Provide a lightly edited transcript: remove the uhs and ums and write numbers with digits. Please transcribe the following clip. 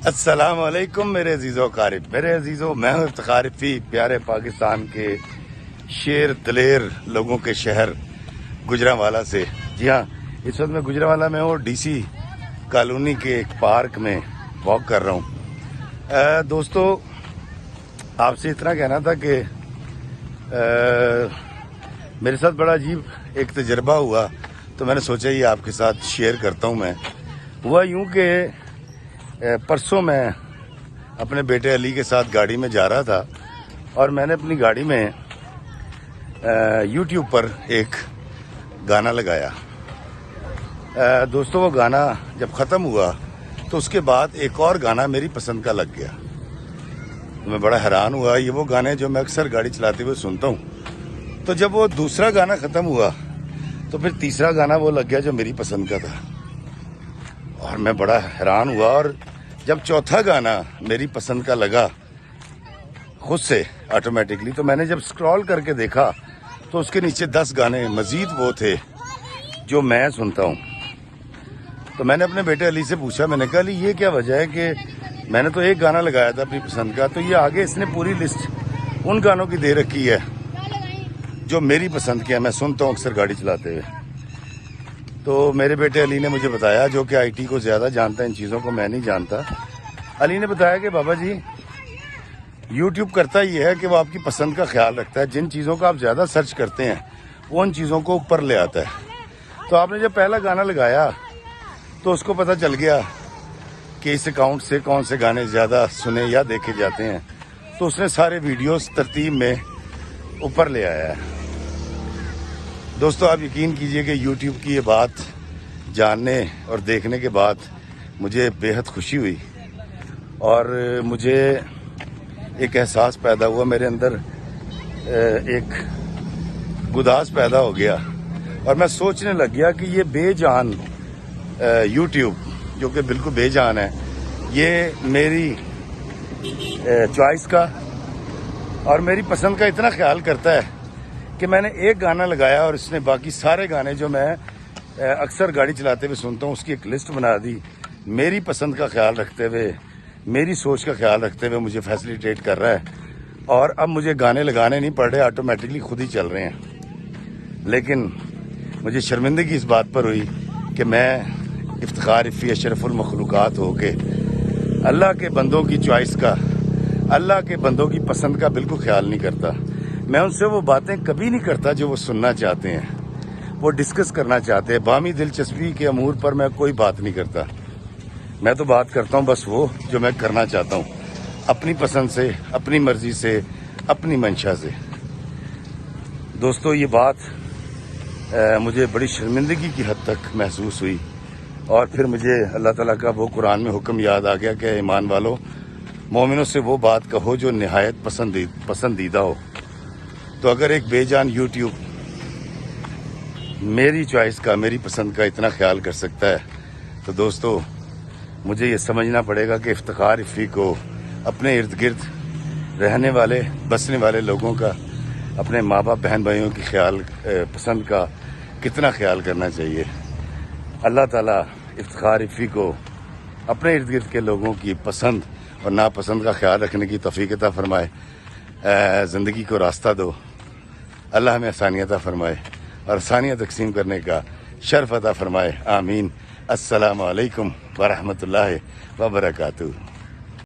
السلام علیکم میرے عزیزو قارب، میرے عزیزو، میں ہوں افتخار رفیع، پیارے پاکستان کے شیر دلیر لوگوں کے شہر گجرانوالہ سے۔ جی ہاں، اس وقت میں گجرانوالہ میں ہوں، ڈی سی کالونی کے ایک پارک میں واک کر رہا ہوں۔ دوستو، آپ سے اتنا کہنا تھا کہ میرے ساتھ بڑا عجیب ایک تجربہ ہوا، تو میں نے سوچا یہ آپ کے ساتھ شیئر کرتا ہوں۔ ہوا یوں کہ پرسوں میں اپنے بیٹے علی کے ساتھ گاڑی میں جا رہا تھا، اور میں نے اپنی گاڑی میں یوٹیوب پر ایک گانا لگایا۔ دوستو، وہ گانا جب ختم ہوا تو اس کے بعد ایک اور گانا میری پسند کا لگ گیا۔ میں بڑا حیران ہوا، یہ وہ گانے جو میں اکثر گاڑی چلاتے ہوئے سنتا ہوں۔ تو جب وہ دوسرا گانا ختم ہوا تو پھر تیسرا گانا وہ لگ گیا جو میری پسند کا تھا، اور میں بڑا حیران ہوا۔ اور جب چوتھا گانا میری پسند کا لگا خود سے آٹومیٹکلی، تو میں نے جب سکرول کر کے دیکھا تو اس کے نیچے 10 گانے مزید وہ تھے جو میں سنتا ہوں۔ تو میں نے اپنے بیٹے علی سے پوچھا، میں نے کہا علی، یہ کیا وجہ ہے کہ میں نے تو ایک گانا لگایا تھا اپنی پسند کا، تو یہ آگے اس نے پوری لسٹ ان گانوں کی دے رکھی ہے جو میری پسند کی ہے، میں سنتا ہوں اکثر گاڑی چلاتے ہوئے۔ تو میرے بیٹے علی نے مجھے بتایا، جو کہ آئی ٹی کو زیادہ جانتا ہے، ان چیزوں کو میں نہیں جانتا، علی نے بتایا کہ بابا جی، یوٹیوب کرتا یہ ہے کہ وہ آپ کی پسند کا خیال رکھتا ہے، جن چیزوں کو آپ زیادہ سرچ کرتے ہیں وہ ان چیزوں کو اوپر لے آتا ہے۔ تو آپ نے جب پہلا گانا لگایا تو اس کو پتہ چل گیا کہ اس اکاؤنٹ سے کون سے گانے زیادہ سنے یا دیکھے جاتے ہیں، تو اس نے سارے ویڈیوز ترتیب میں اوپر لے آیا ہے۔ دوستو، آپ یقین کیجئے کہ یوٹیوب کی یہ بات جاننے اور دیکھنے کے بعد مجھے بے حد خوشی ہوئی، اور مجھے ایک احساس پیدا ہوا، میرے اندر ایک گداز پیدا ہو گیا، اور میں سوچنے لگ گیا کہ یہ بے جان یوٹیوب، جو کہ بالکل بے جان ہے، یہ میری چوائس کا اور میری پسند کا اتنا خیال کرتا ہے کہ میں نے ایک گانا لگایا اور اس نے باقی سارے گانے جو میں اکثر گاڑی چلاتے ہوئے سنتا ہوں اس کی ایک لسٹ بنا دی، میری پسند کا خیال رکھتے ہوئے، میری سوچ کا خیال رکھتے ہوئے مجھے فیسیلیٹیٹ کر رہا ہے، اور اب مجھے گانے لگانے نہیں پڑ رہے، آٹومیٹکلی خود ہی چل رہے ہیں۔ لیکن مجھے شرمندگی اس بات پر ہوئی کہ میں افتخار رفیع اشرف المخلوقات ہو کے اللہ کے بندوں کی چوائس کا، اللہ کے بندوں کی پسند کا بالکل خیال نہیں کرتا۔ میں ان سے وہ باتیں کبھی نہیں کرتا جو وہ سننا چاہتے ہیں، وہ ڈسکس کرنا چاہتے ہیں۔ باہمی دلچسپی کے امور پر میں کوئی بات نہیں کرتا، میں تو بات کرتا ہوں بس وہ جو میں کرنا چاہتا ہوں، اپنی پسند سے، اپنی مرضی سے، اپنی منشا سے۔ دوستو، یہ بات مجھے بڑی شرمندگی کی حد تک محسوس ہوئی، اور پھر مجھے اللہ تعالیٰ کا وہ قرآن میں حکم یاد آ گیا کہ ایمان والو، مومنوں سے وہ بات کہو جو نہایت پسندیدہ ہو۔ تو اگر ایک بے جان یوٹیوب میری چوائس کا، میری پسند کا اتنا خیال کر سکتا ہے، تو دوستو مجھے یہ سمجھنا پڑے گا کہ افتخار رفیع کو اپنے ارد گرد رہنے والے، بسنے والے لوگوں کا، اپنے ماں باپ، بہن بھائیوں کی پسند کا کتنا خیال کرنا چاہیے۔ اللہ تعالیٰ افتخار رفیع کو اپنے ارد گرد کے لوگوں کی پسند اور ناپسند کا خیال رکھنے کی توفیق عطا فرمائے، زندگی کو راستہ دو، اللہ ہمیں آسانیاں عطا فرمائے اور آسانیاں تقسیم کرنے کا شرف عطا فرمائے، آمین۔ السلام علیکم ورحمۃ اللہ وبرکاتہ۔